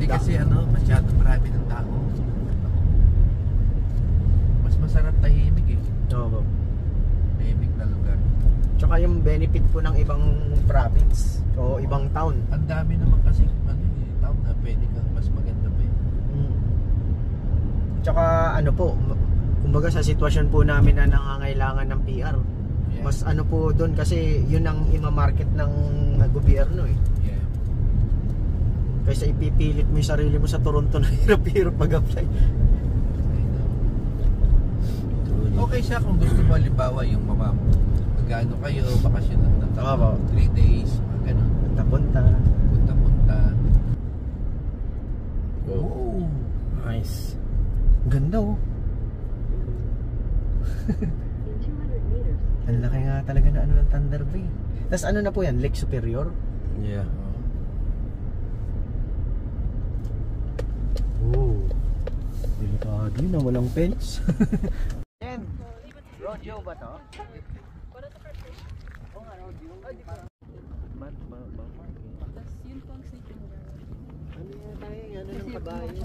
Hindi kasi masyado marami ng tao. Mas masarap tahimik eh. Oo. Tahimik na lugar. Tsaka yung benefit po ng ibang province o ibang town. Ang dami naman kasi town na pwede ka mas maganda pa eh. Tsaka po, kumbaga sa sitwasyon po namin na nangangailangan ng PR, Yeah. mas po doon kasi yun ang ima-market ng gobyerno eh. Yeah. Kaysa ipipilit mo yung sarili mo sa Toronto na hirap-hirap mag-apply. Okay siya kung gusto mo, halimbawa yung magano kayo, bakasyon ng Oo. 3 days, ganun. Punta-punta. Punta-punta. Oh. Nice. Ganda oh. Ang laki nga talaga na ng Thunder Bay. Tapos na po yan? Lake Superior? Yeah. Oh. Delikado yun na walang fence. And rodeo ba to? Oo nga, rodeo. Tapos yun po ang sleeping ground. Ano yan tayo? Ano ng kabayo?